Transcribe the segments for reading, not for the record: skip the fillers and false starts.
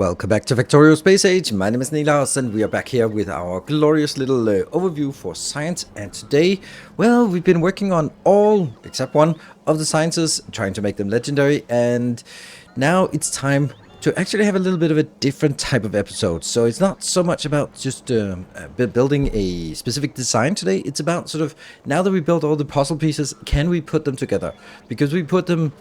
Welcome back to Factorio Space Age. My name is Nilaus and we are back here with our glorious little overview for science. And today, well, we've been working on all except one of the sciences, trying to make them legendary. And now it's time to actually have a little bit of a different type of episode. So it's not so much about just building a specific design today. It's about sort of, now that we built all the puzzle pieces, can we put them together? Because we put them...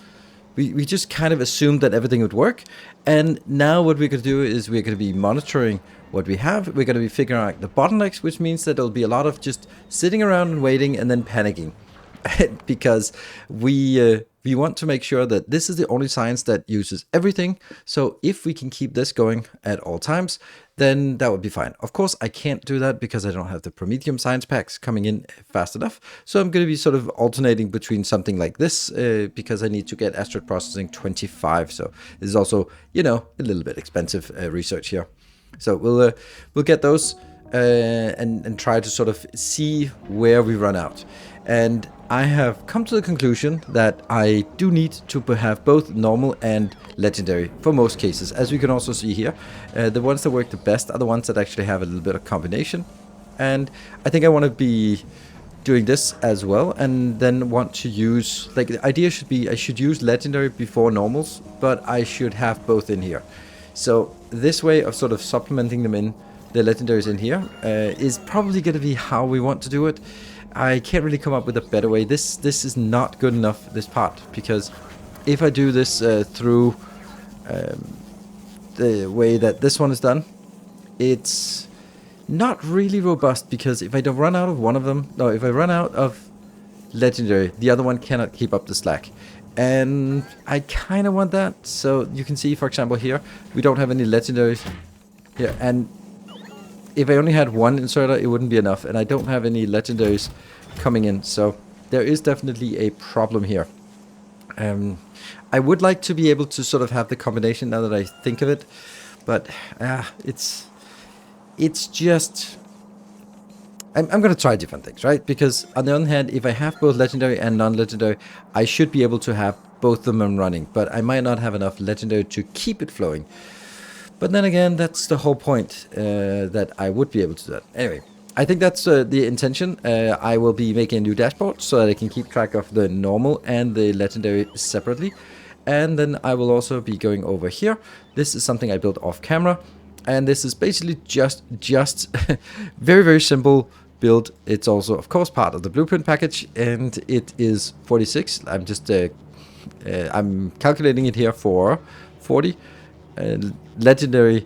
We just kind of assumed that everything would work, and now what we're going to do is we're going to be monitoring what we have. We're going to be figuring out the bottlenecks, which means that there'll be a lot of just sitting around and waiting and then panicking, because we want to make sure that this is the only science that uses everything. So if we can keep this going at all times, then that would be fine. Of course, I can't do that because I don't have the Prometheum science packs coming in fast enough. So I'm going to be sort of alternating between something like this because I need to get asteroid processing 25. So this is also, you know, a little bit expensive research here. So we'll get those and try to sort of see where we run out. And I have come to the conclusion that I do need to have both normal and legendary for most cases. As we can also see here, the ones that work the best are the ones that actually have a little bit of combination. And I think I want to be doing this as well, and then want to use, like, the idea should be I should use legendary before normals, but I should have both in here. So this way of sort of supplementing them in, the legendaries in here, is probably going to be how we want to do it. I can't really come up with a better way. This is not good enough, this part, because if I do this through the way that this one is done, it's not really robust, because if I don't run out of one of them, no, if I run out of legendary, the other one cannot keep up the slack. And I kind of want that. So you can see, for example, here, we don't have any legendaries here, and if I only had one inserter, it wouldn't be enough, and I don't have any legendaries coming in, so there is definitely a problem here. I would like to be able to sort of have the combination now that I think of it, but it's just... I'm going to try different things, right? Because on the other hand, if I have both legendary and non-legendary, I should be able to have both of them running, but I might not have enough legendary to keep it flowing. But then again, that's the whole point, that I would be able to do that. Anyway, I think that's the intention. I will be making a new dashboard so that I can keep track of the normal and the legendary separately. And then I will also be going over here. This is something I built off camera. And this is basically just very, very simple build. It's also, of course, part of the blueprint package. And it is 46. I'm just, I'm calculating it here for 40. Legendary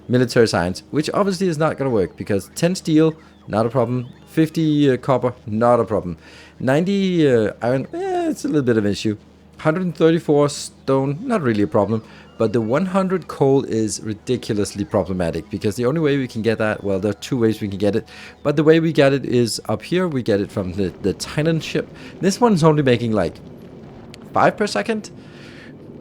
military science, which obviously is not going to work, because 10 steel, not a problem. 50 copper, not a problem. 90 iron, it's a little bit of an issue. 134 stone, not really a problem. But the 100 coal is ridiculously problematic, because the only way we can get that, well, there are two ways we can get it. But the way we get it is up here. We get it from the Titan ship. This one's only making like 5 per second.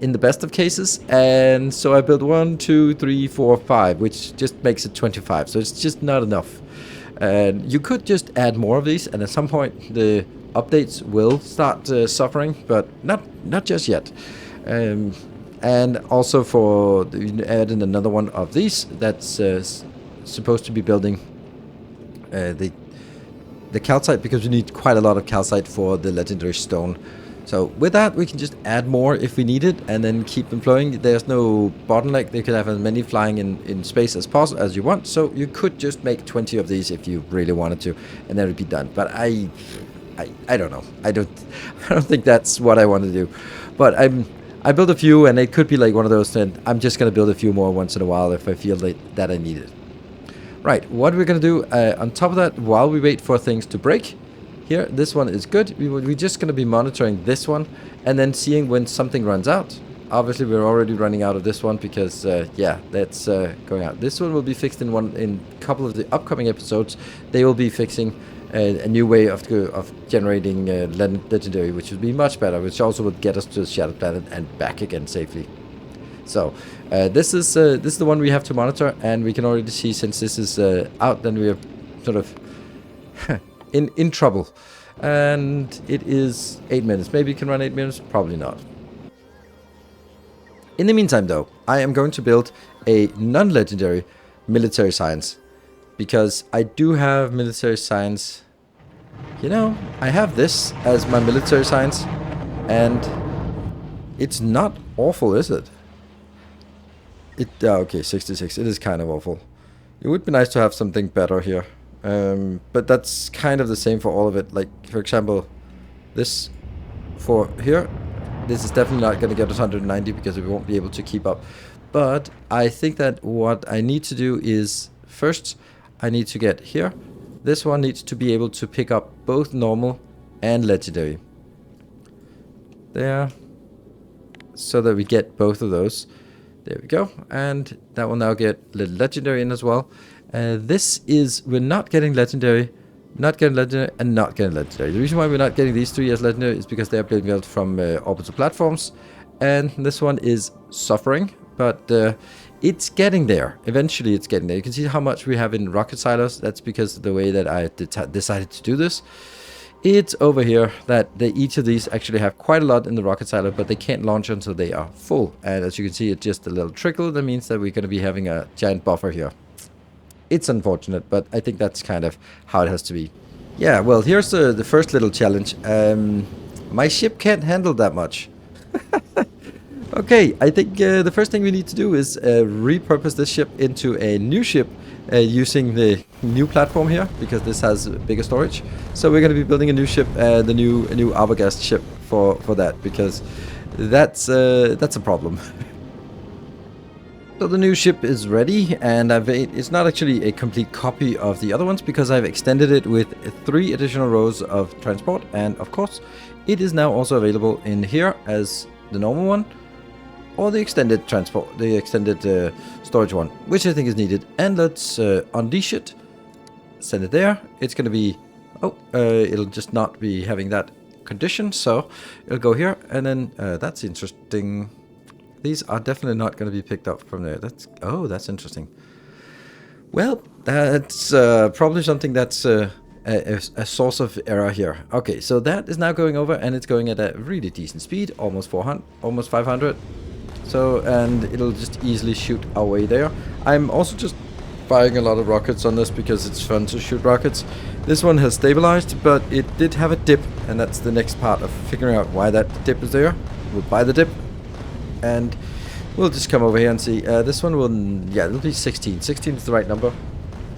In the best of cases, and so I built 1, 2, 3, 4, 5, which just makes it 25. So it's just not enough. And you could just add more of these, and at some point the updates will start suffering, but not just yet. And also for adding another one of these that's supposed to be building the calcite, because we need quite a lot of calcite for the legendary stone. So with that, we can just add more if we need it, and then keep them flowing. There's no bottleneck. They could have as many flying in space as possible as you want. So you could just make 20 of these if you really wanted to, and then it'd be done. But I don't know. I don't think that's what I want to do. But I built a few, and it could be like one of those. And I'm just gonna build a few more once in a while if I feel that I need it. Right. What we're gonna do on top of that, while we wait for things to break. Here, this one is good. We're just going to be monitoring this one and then seeing when something runs out. Obviously, we're already running out of this one because, yeah, that's going out. This one will be fixed in a couple of the upcoming episodes. They will be fixing a new way of generating legendary, which would be much better, which also would get us to the Shattered Planet and back again safely. So, this is the one we have to monitor, and we can already see, since this is out, then we are sort of... in trouble. And it is 8 minutes. Maybe you can run 8 minutes, probably not. In the meantime, though, I am going to build a non-legendary military science. Because I do have military science. You know, I have this as my military science. And it's not awful, is it? Okay, 66. It is kind of awful. It would be nice to have something better here. But that's kind of the same for all of it. Like, for example, this for here. This is definitely not going to get us 190 because we won't be able to keep up. But I think that what I need to do is, first, I need to get here. This one needs to be able to pick up both normal and legendary. There. So that we get both of those. There we go. And that will now get legendary in as well. This is, we're not getting legendary, not getting legendary, and not getting legendary. The reason why we're not getting these three as legendary is because they are being built from orbital platforms. And this one is suffering, but it's getting there. Eventually it's getting there. You can see how much we have in rocket silos. That's because of the way that I decided to do this. It's over here that each of these actually have quite a lot in the rocket silo, but they can't launch until they are full. And as you can see, it's just a little trickle. That means that we're going to be having a giant buffer here. It's unfortunate, but I think that's kind of how it has to be. Yeah, well, here's the first little challenge. My ship can't handle that much. Okay, I think the first thing we need to do is repurpose this ship into a new ship using the new platform here, because this has bigger storage. So we're going to be building a new ship, a new Arbogast ship for that, because that's a problem. So the new ship is ready, and it's not actually a complete copy of the other ones because I've extended it with 3 additional rows of transport, and of course it is now also available in here as the normal one, or the extended transport, the extended storage one, which I think is needed. And let's unleash it, send it there. It's going to be, it'll just not be having that condition, so it'll go here, and then that's interesting. These are definitely not going to be picked up from there. That's interesting. Well, that's probably something that's a source of error here. Okay, so that is now going over, and it's going at a really decent speed, almost 400, almost 500. So, and it'll just easily shoot our way there. I'm also just firing a lot of rockets on this because it's fun to shoot rockets. This one has stabilized, but it did have a dip, and that's the next part of figuring out why that dip is there. We'll buy the dip, and we'll just come over here and see. This one will, yeah, it'll be 16. 16 is the right number.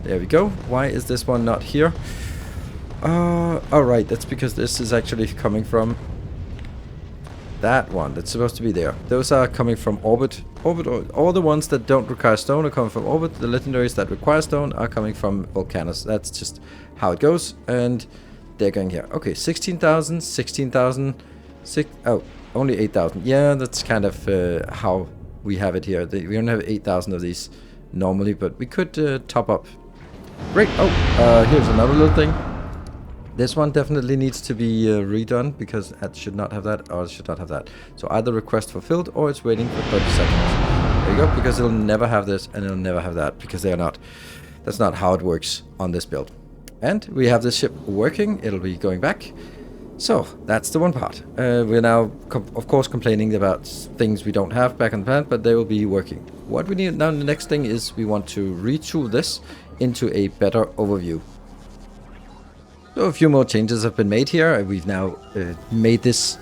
There we go. Why is this one not here? Alright, that's because this is actually coming from that one. That's supposed to be there. Those are coming from orbit. All the ones that don't require stone are coming from orbit. The legendaries that require stone are coming from volcanoes. That's just how it goes. And they're going here. Okay, 16,000, 16,000, only 8,000. Yeah, that's kind of how we have it here. We don't have 8,000 of these normally, but we could top up. Great. Here's another little thing. This one definitely needs to be redone because it should not have that, or it should not have that. So either request fulfilled or it's waiting for 30 seconds. There you go, because it'll never have this and it'll never have that because they are not. That's not how it works on this build. And we have this ship working. It'll be going back. So that's the one part. We're now, of course, complaining about things we don't have back on the planet, but they will be working. What we need now, the next thing is we want to retool this into a better overview. So a few more changes have been made here. We've now made this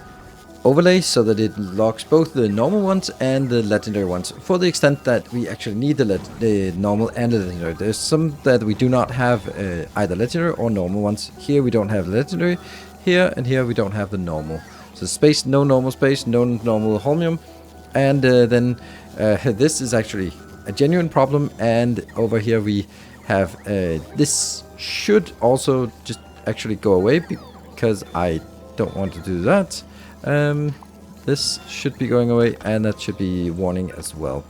overlay so that it logs both the normal ones and the legendary ones, for the extent that we actually need the normal and the legendary. There's some that we do not have either legendary or normal ones. Here we don't have legendary. Here and here we don't have the normal. So space, no normal space, no normal holmium. And then this is actually a genuine problem. And over here we have this should also just actually go away because I don't want to do that. This should be going away, and that should be warning as well.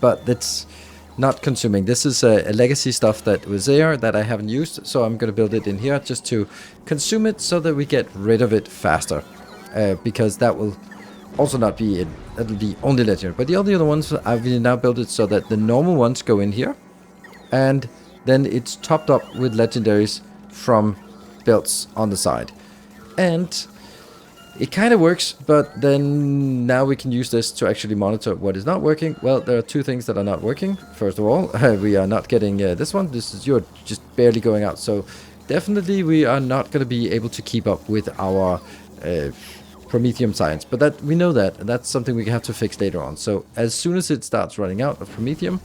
But that's not consuming. This is a legacy stuff that was there that I haven't used, so I'm going to build it in here just to consume it so that we get rid of it faster. Because that will also not be that'll be only legendary. But the other ones, I've now built it so that the normal ones go in here, and then it's topped up with legendaries from belts on the side. And It kind of works, but then now we can use this to actually monitor what is not working. Well, there are two things that are not working. First of all, we are not getting this one. You're just barely going out. So definitely we are not going to be able to keep up with our Prometheum science. But that we know that. That's something we have to fix later on. So as soon as it starts running out of Prometheum,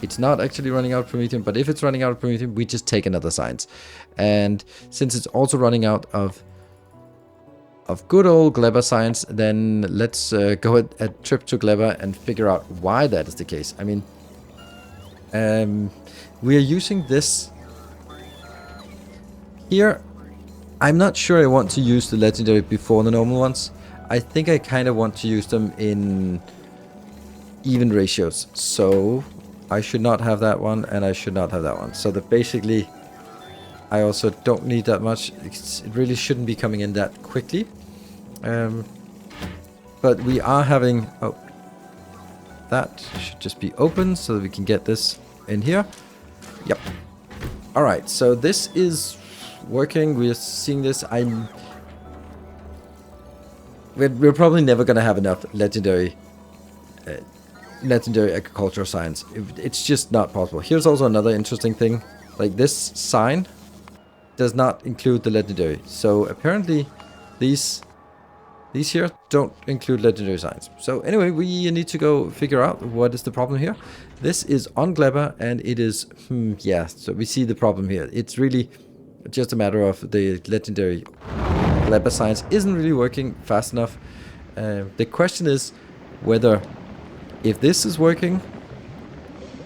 it's not actually running out of Prometheum, but if it's running out of Prometheum, we just take another science. And since it's also running out of good old Gleba science, then let's go a trip to Gleba and figure out why that is the case. I mean, we are using this here. I'm not sure I want to use the legendary before the normal ones. I think I kind of want to use them in even ratios. So I should not have that one, and I should not have that one. So that basically, I also don't need that much. It really shouldn't be coming in that quickly. But we are having... Oh, that should just be open so that we can get this in here. Yep. Alright, so this is working. We're seeing this. We're probably never going to have enough legendary agricultural science. It's just not possible. Here's also another interesting thing. Like this sign does not include the legendary. So apparently these here don't include legendary signs. So anyway, we need to go figure out what is the problem here. This is on Gleba, and it is, yeah, so we see the problem here. It's really just a matter of the legendary Gleba signs isn't really working fast enough. The question is whether, if this is working,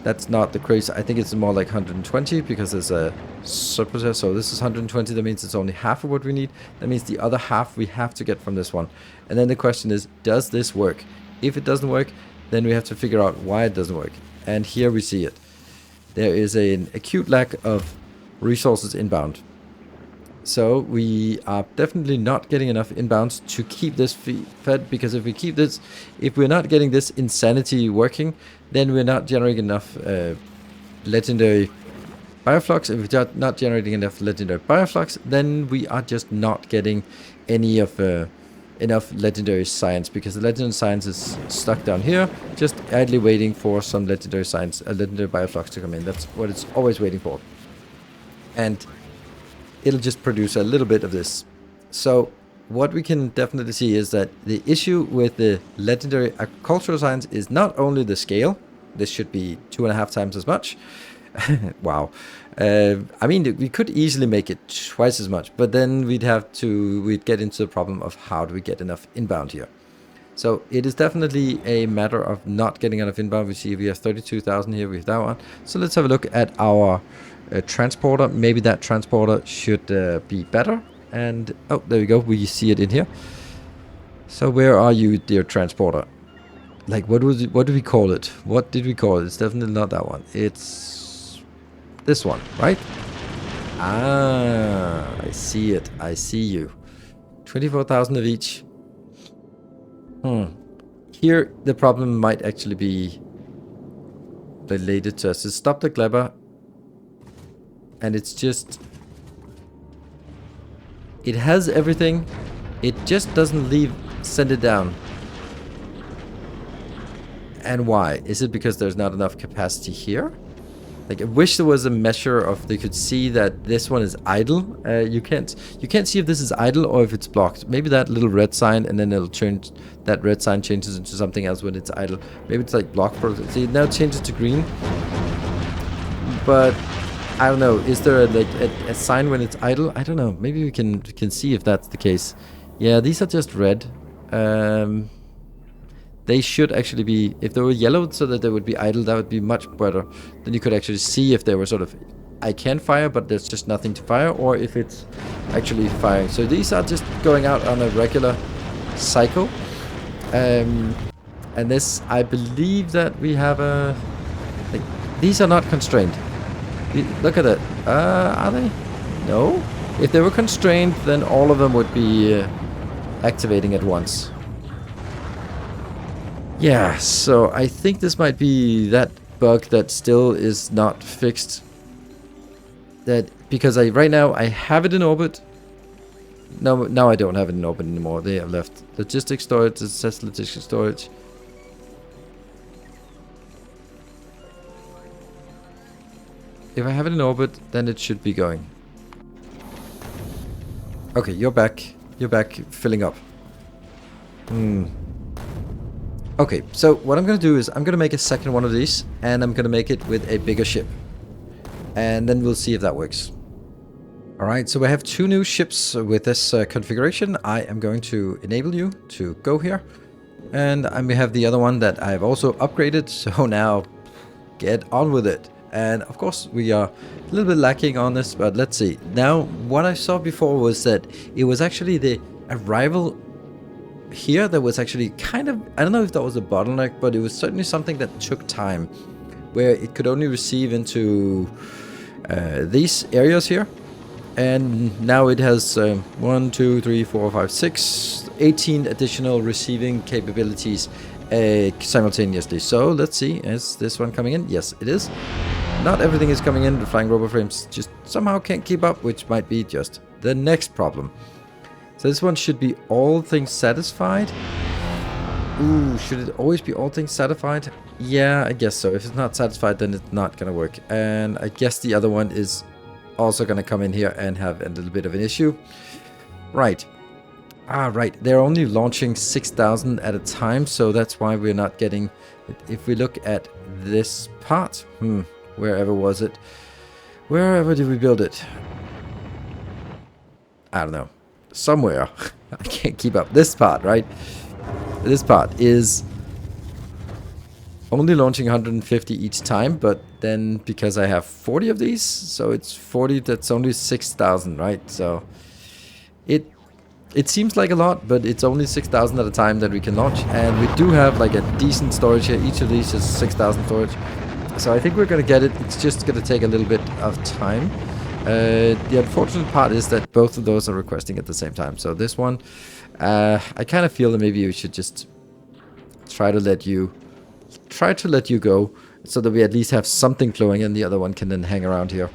that's not the crazy. I think it's more like 120 because there's a surplus here. So this is 120. That means it's only half of what we need. That means the other half we have to get from this one. And then the question is, does this work? If it doesn't work, then we have to figure out why it doesn't work. And here we see it. There is an acute lack of resources inbound. So we are definitely not getting enough inbounds to keep this fed, because if we're not getting this insanity working, then we're not generating enough legendary bioflux. If we're not generating enough legendary bioflux, then we are just not getting any of enough legendary science, because the legendary science is stuck down here, just idly waiting for some legendary science, a legendary bioflux to come in. That's what it's always waiting for. And it'll just produce a little bit of this. So what we can definitely see is that the issue with the legendary agricultural science is not only the scale. This should be 2.5 times as much. Wow. I mean, we could easily make it twice as much, but then we'd get into the problem of how do we get enough inbound here. So it is definitely a matter of not getting enough inbound. We see we have 32,000 here, we have that one. So let's have a look at our transporter. Maybe that transporter should be better. And oh, there we go, we see it in here. So where are you, dear transporter? Like, what do we call it? What did we call it? It's definitely not that one. It's this one, right? Ah, I see it. I see you. 24,000 of each. Here the problem might actually be related to us. It's stop the Gleba. And it's just, it has everything, it just doesn't send it down. And why? Is it because there's not enough capacity here? Like, I wish there was a measure of, they could see that this one is idle. You can't see if this is idle or if it's blocked. Maybe that little red sign, and then it'll change, that red sign changes into something else when it's idle. Maybe it's like blocked. See, now it changes to green. But I don't know. Is there a sign when it's idle? I don't know. Maybe we can see if that's the case. Yeah, these are just red. They should actually be, if they were yellowed so that they would be idle, that would be much better. Then you could actually see if they were sort of, I can fire, but there's just nothing to fire, or if it's actually firing. So these are just going out on a regular cycle. And this, I believe that we have a, like, these are not constrained. Look at it. Are they? No. If they were constrained, then all of them would be activating at once. Yeah, so I think this might be that bug that still is not fixed. That because right now I have it in orbit. No, now I don't have it in open anymore. They have left. Logistic storage. It says logistic storage. If I have it in orbit, then it should be going. Okay, you're back. You're back filling up. Okay, so what I'm going to do is I'm going to make a second one of these, and I'm going to make it with a bigger ship. And then we'll see if that works. Alright, so we have 2 new ships with this configuration. I am going to enable you to go here. And we have the other one that I've also upgraded, so now get on with it. And of course we are a little bit lacking on this, but let's see. Now, what I saw before was that it was actually the arrival here that was actually kind of, I don't know if that was a bottleneck, but it was certainly something that took time, where it could only receive into these areas here. And now it has 1, 2, 3, 4, 5, 6, 18 additional receiving capabilities simultaneously. So let's see, is this one coming in? Yes, it is. Not everything is coming in. The flying robot frames just somehow can't keep up, which might be just the next problem. So this one should be all things satisfied. Ooh, should it always be all things satisfied? Yeah, I guess so. If it's not satisfied, then it's not gonna work. And I guess the other one is also gonna come in here and have a little bit of an issue. Right. Right. They're only launching 6,000 at a time, so that's why we're not getting it. If we look at this part, wherever was it? Wherever did we build it? I don't know. Somewhere. I can't keep up. This part, right? This part is only launching 150 each time, but then because I have 40 of these, so it's 40, that's only 6,000, right? So it seems like a lot, but it's only 6,000 at a time that we can launch, and we do have like a decent storage here. Each of these is 6,000 storage, so I think we're gonna get it. It's just gonna take a little bit of time. The unfortunate part is that both of those are requesting at the same time. So this one, I kind of feel that maybe we should just try to let you go, so that we at least have something flowing, and the other one can then hang around here.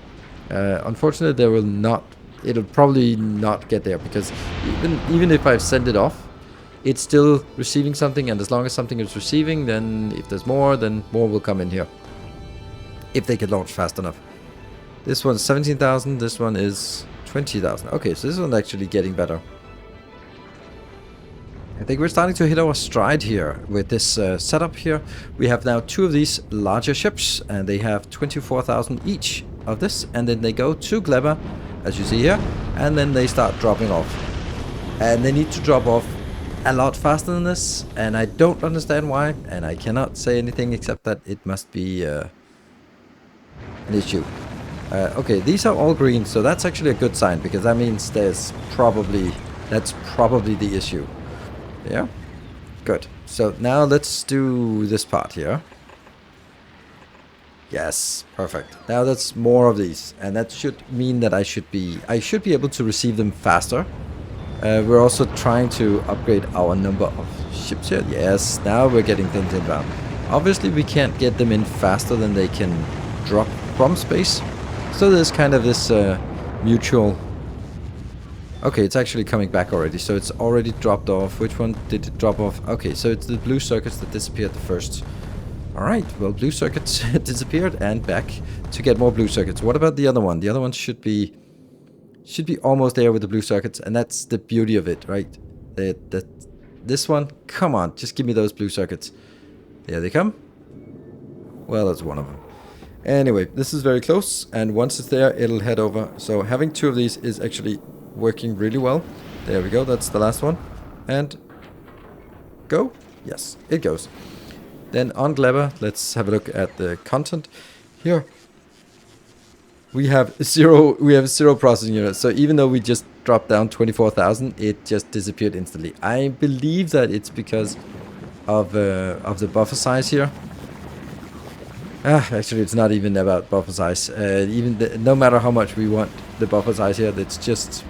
Unfortunately, there will not. It'll probably not get there, because even if I've sent it off, it's still receiving something, and as long as something is receiving, then if there's more, then more will come in here. If they can launch fast enough. This one's 17,000, this one is 20,000. Okay, so this one's actually getting better. I think we're starting to hit our stride here with this setup here. We have now 2 of these larger ships, and they have 24,000 each of this, and then they go to Gleba, as you see here, and then they start dropping off. And they need to drop off a lot faster than this, and I don't understand why, and I cannot say anything except that it must be an issue. Okay, these are all green, so that's actually a good sign, because that means that's probably the issue. Yeah, good. So now let's do this part here. Yes, perfect. Now that's more of these, and that should mean that I should be able to receive them faster. We're also trying to upgrade our number of ships here. Yes, now we're getting things inbound. Obviously, we can't get them in faster than they can drop from space. So there's kind of this mutual. Okay, it's actually coming back already, so it's already dropped off. Which one did it drop off? Okay, so it's the blue circuits that disappeared the first. Alright, well, blue circuits disappeared and back to get more blue circuits. What about the other one? The other one should be almost there with the blue circuits, and that's the beauty of it, right? This one, come on, just give me those blue circuits. There they come. Well, that's one of them. Anyway, this is very close, and once it's there, it'll head over. So having 2 of these is actually working really well. There we go, that's the last one. And go? Yes, it goes. Then on Gleba, let's have a look at the content. Here we have zero processing units. So even though we just dropped down 24,000, it just disappeared instantly. I believe that it's because of the buffer size here. Actually, it's not even about buffer size. No matter how much we want the buffer size here, it's just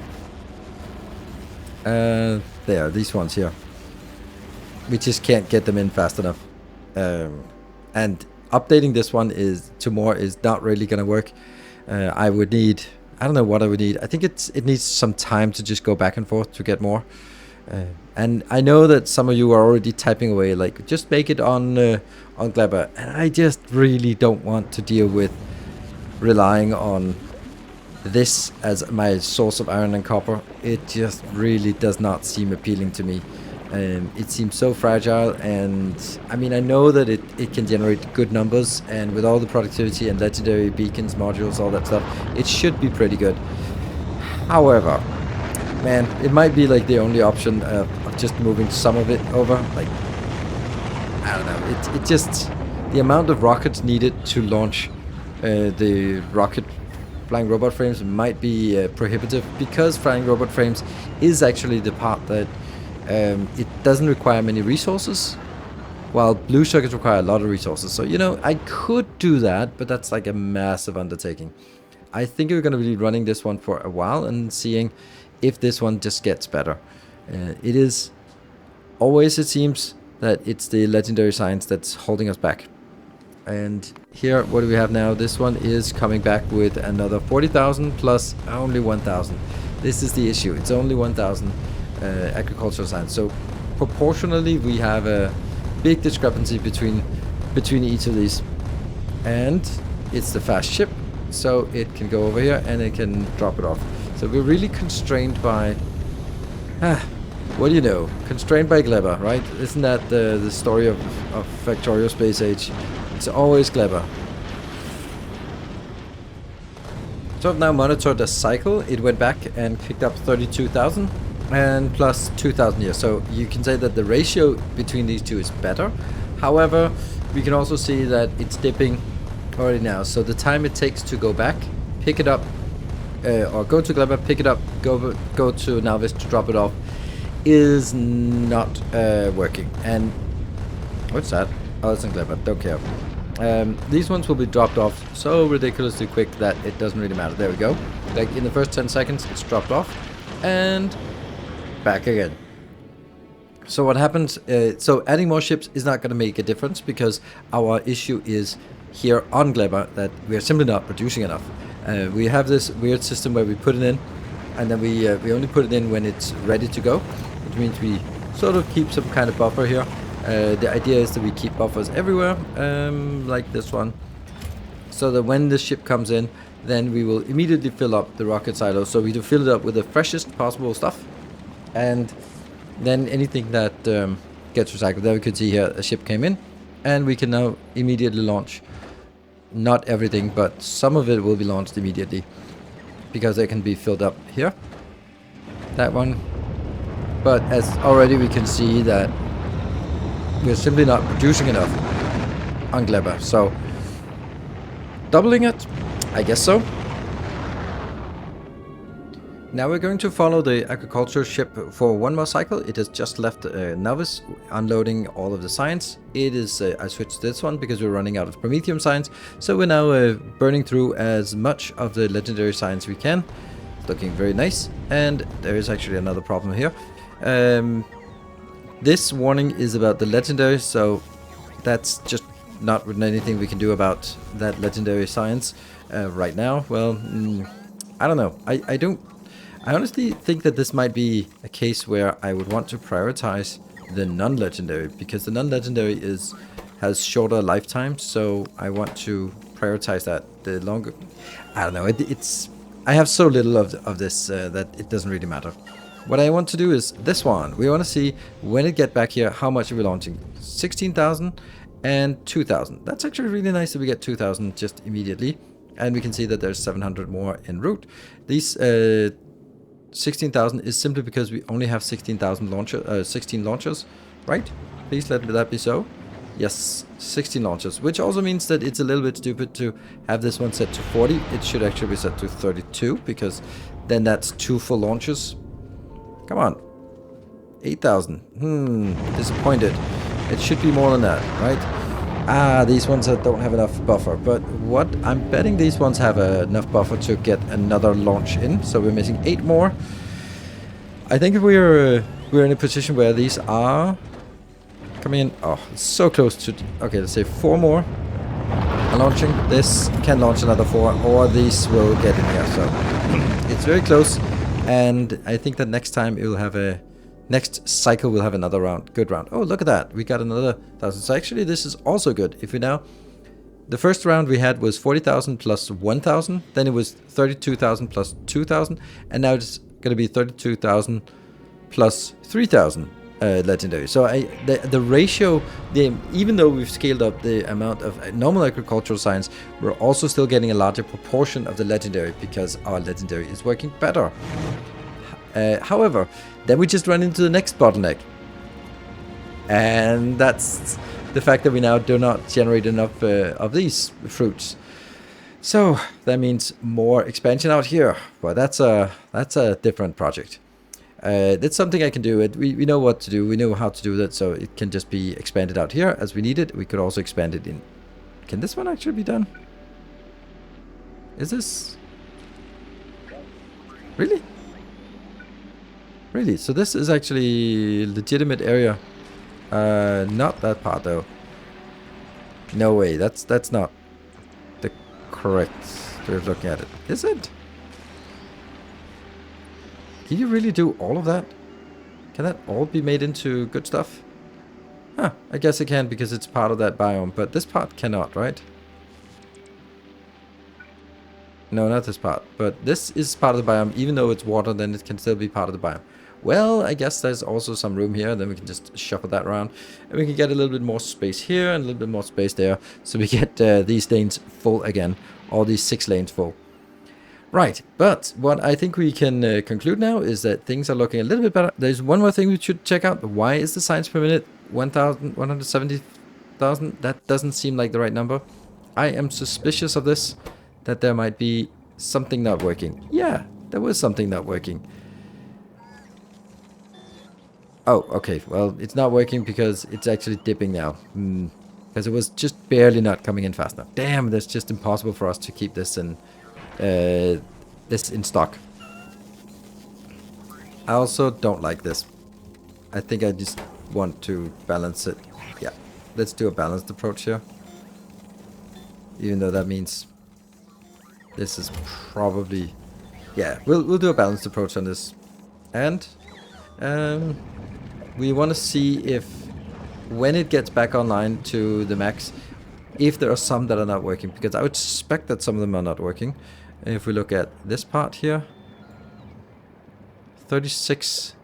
there. These ones here, we just can't get them in fast enough. And updating this one to more is not really gonna work. I would need I don't know what I would need. I think it needs some time to just go back and forth to get more. And I know that some of you are already typing away, like, just make it on Glebber. And I just really don't want to deal with relying on this as my source of iron and copper. It just really does not seem appealing to me. It seems so fragile, and I mean, I know that it can generate good numbers, and with all the productivity and legendary beacons, modules, all that stuff, it should be pretty good. However, man, it might be like the only option of just moving some of it over. Like, I don't know, it just, the amount of rockets needed to launch the rocket flying robot frames might be prohibitive, because flying robot frames is actually the part that it doesn't require many resources, while blue circuits require a lot of resources. So, you know, I could do that, but that's like a massive undertaking. I think we're going to be running this one for a while and seeing if this one just gets better. It is always, it seems, that it's the legendary science that's holding us back. And here, what do we have now? This one is coming back with another 40,000 plus only 1,000. This is the issue. It's only 1,000 agricultural science. So proportionally, we have a big discrepancy between each of these. And it's the fast ship, so it can go over here and it can drop it off. So we're really constrained by, what do you know? Constrained by Glebber, right? Isn't that the story of Factorio Space Age? It's always Glebber. So I've now monitored the cycle. It went back and picked up 32,000 and plus 2,000 here. So you can say that the ratio between these two is better. However, we can also see that it's dipping already now. So the time it takes to go back, pick it up, or go to Glebber, pick it up, go to Nilaus to drop it off, is not working. And what's that? Oh, it's in Glebber. Don't care. These ones will be dropped off so ridiculously quick that it doesn't really matter. There we go. Like in the first 10 seconds, it's dropped off and back again. So what happens? So adding more ships is not going to make a difference, because our issue is here on Glebber that we are simply not producing enough. We have this weird system where we put it in, and then we only put it in when it's ready to go, which means we sort of keep some kind of buffer here. The idea is that we keep buffers everywhere, like this one, so that when the ship comes in, then we will immediately fill up the rocket silo. So we do fill it up with the freshest possible stuff, and then anything that gets recycled. There we could see here a ship came in, and we can now immediately launch. Not everything, but some of it will be launched immediately, because they can be filled up here. That one. But as already we can see that we're simply not producing enough on Glebber. So doubling it, I guess so. Now we're going to follow the agriculture ship for one more cycle. It has just left Nilaus, unloading all of the science. It is, I switched this one because we're running out of Promethium science. So we're now burning through as much of the legendary science we can. It's looking very nice. And there is actually another problem here. This warning is about the legendary, so that's just not anything we can do about that legendary science right now. Well, I don't know. I honestly think that this might be a case where I would want to prioritize the non-legendary, because the non-legendary has shorter lifetimes, so I want to prioritize that. The longer, I don't know. I have so little of this that it doesn't really matter. What I want to do is this one. We want to see when it get back here how much are we launching. 16,000 and 2,000. That's actually really nice that we get 2,000 just immediately, and we can see that there's 700 more en route. These 16,000 is simply because we only have 16,000 launchers, 16 launchers, right? Please let that be so. Yes, 16 launchers, which also means that it's a little bit stupid to have this one set to 40. It should actually be set to 32, because then that's 2 full launches. Come on. 8,000. Disappointed. It should be more than that, right? These ones don't have enough buffer, but what I'm betting these ones have enough buffer to get another launch in. So we're missing 8 more. I think if we're in a position where these are coming in. Oh, it's so close to. Okay, let's say 4 more. are launching. This can launch another 4, or these will get in here. So it's very close, and I think that next time it will have a next cycle will have another round, good round. Oh, look at that, we got another 1,000. So actually, this is also good. If we now, the first round we had was 40,000 plus 1,000, then it was 32,000 plus 2,000, and now it's going to be 32,000 plus 3,000 legendary. So the ratio, even though we've scaled up the amount of normal agricultural science, we're also still getting a larger proportion of the legendary because our legendary is working better. However, then we just run into the next bottleneck, and that's the fact that we now do not generate enough of these fruits. So that means more expansion out here. Well, that's a different project. That's something I can do. We know what to do. We know how to do that, so it can just be expanded out here as we need it. We could also expand it in. Can this one actually be done? Is this really? Really? So this is actually legitimate area. Not that part though. No way. That's not the correct way of looking at it. Is it? Can you really do all of that? Can that all be made into good stuff? Huh, I guess it can because it's part of that biome, but this part cannot, right? No, not this part, but this is part of the biome. Even though it's water, then it can still be part of the biome. Well, I guess there's also some room here, then we can just shuffle that around. And we can get a little bit more space here and a little bit more space there. So we get these lanes full again, all these 6 lanes full. Right, but what I think we can conclude now is that things are looking a little bit better. There's one more thing we should check out. Why is the science per minute 170,000? That doesn't seem like the right number. I am suspicious of this, that there might be something not working. Yeah, there was something not working. Oh, okay, well, it's not working because it's actually dipping now. Because it was just barely not coming in fast enough. Damn, that's just impossible for us to keep this in stock. I also don't like this. I think I just want to balance it. Yeah, let's do a balanced approach here. Even though that means this is probably, yeah, we'll do a balanced approach on this. And we want to see if when it gets back online to the max, if there are some that are not working, because I would suspect that some of them are not working. If we look at this part here, 36,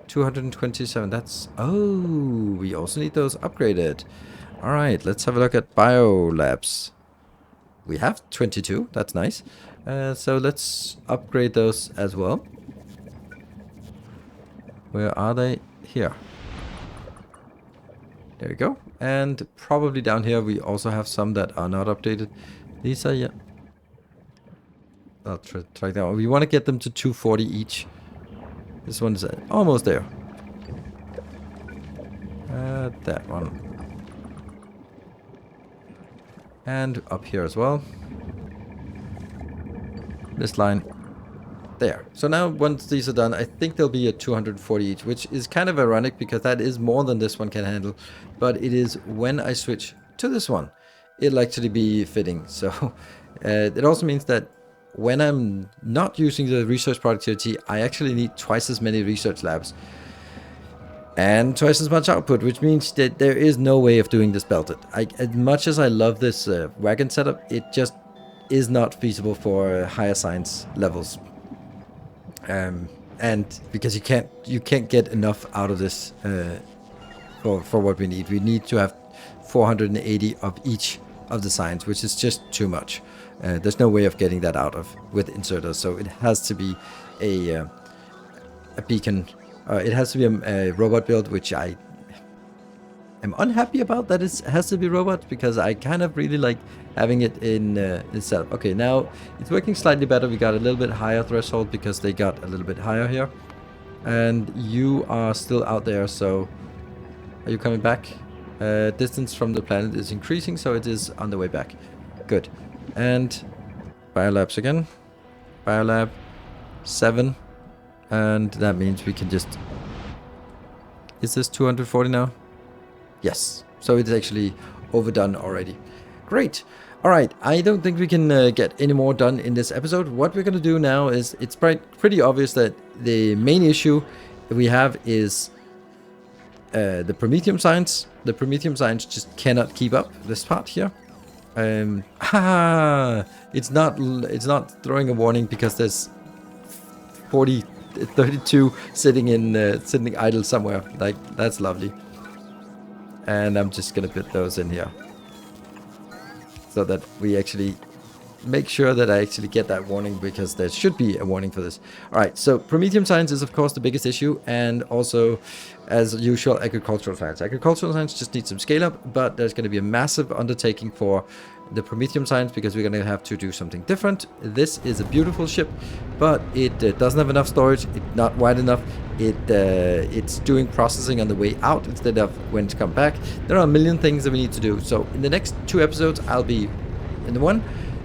227, that's, oh, we also need those upgraded. All right, let's have a look at biolabs. We have 22, that's nice. So let's upgrade those as well. Where are they? Here. There we go. And probably down here we also have some that are not updated. These are, yeah. I'll try that one. We want to get them to 240 each. This one's almost there. That one. And up here as well. This line. There. So now once these are done, I think there'll be a 240 each, which is kind of ironic because that is more than this one can handle. But it is when I switch to this one, it'll actually be fitting. So it also means that when I'm not using the research productivity, I actually need twice as many research labs and twice as much output, which means that there is no way of doing this belted. As much as I love this wagon setup, it just is not feasible for higher science levels. And because you can't get enough out of this for what we need. We need to have 480 of each of the signs, which is just too much. There's no way of getting that out of with inserters, so it has to be a beacon. It has to be a robot build, which I am unhappy about that it has to be robot, because I kind of really like having it in itself. Okay, now it's working slightly better. We got a little bit higher threshold because they got a little bit higher here. And you are still out there, so are you coming back? Distance from the planet is increasing, so it is on the way back. Good. And biolabs again. Biolab 7. And that means we can just... Is this 240 now? Yes. So it's actually overdone already. Great. All right, I don't think we can get any more done in this episode. What we're going to do now is, it's pretty obvious that the main issue we have is the Prometheum signs. The Prometheum signs just cannot keep up this part here. It's not throwing a warning because there's 32 sitting idle somewhere. Like, that's lovely. And I'm just gonna put those in here so that we actually make sure that I actually get that warning, because there should be a warning for this. All right, so Prometheum science is of course the biggest issue, and also, as usual, agricultural science. Agricultural science just needs some scale up, but there's going to be a massive undertaking for the Prometheum science because we're going to have to do something different. This is a beautiful ship, but it doesn't have enough storage. It's not wide enough. It's doing processing on the way out instead of when to come back. There are a million things that we need to do. So in the next 2 episodes, I'll be in the one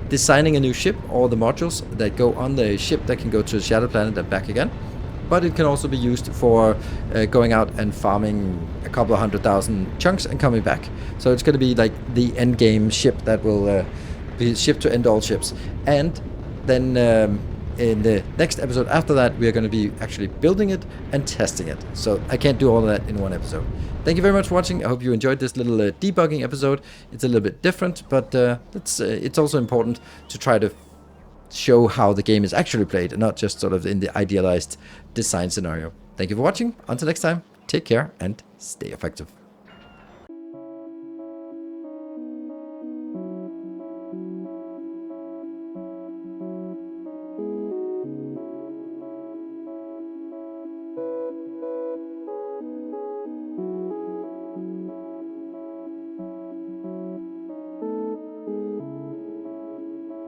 designing a new ship, or the modules that go on the ship that can go to the shadow planet and back again. But it can also be used for going out and farming a couple of 100,000 chunks and coming back. So it's going to be like the end game ship that will be ship to end all ships. And then in the next episode after that, we are going to be actually building it and testing it. So I can't do all of that in one episode. Thank you very much for watching. I hope you enjoyed this little debugging episode. It's a little bit different, but it's also important to try to show how the game is actually played and not just sort of in the idealized design scenario. Thank you for watching. Until next time, take care and stay effective.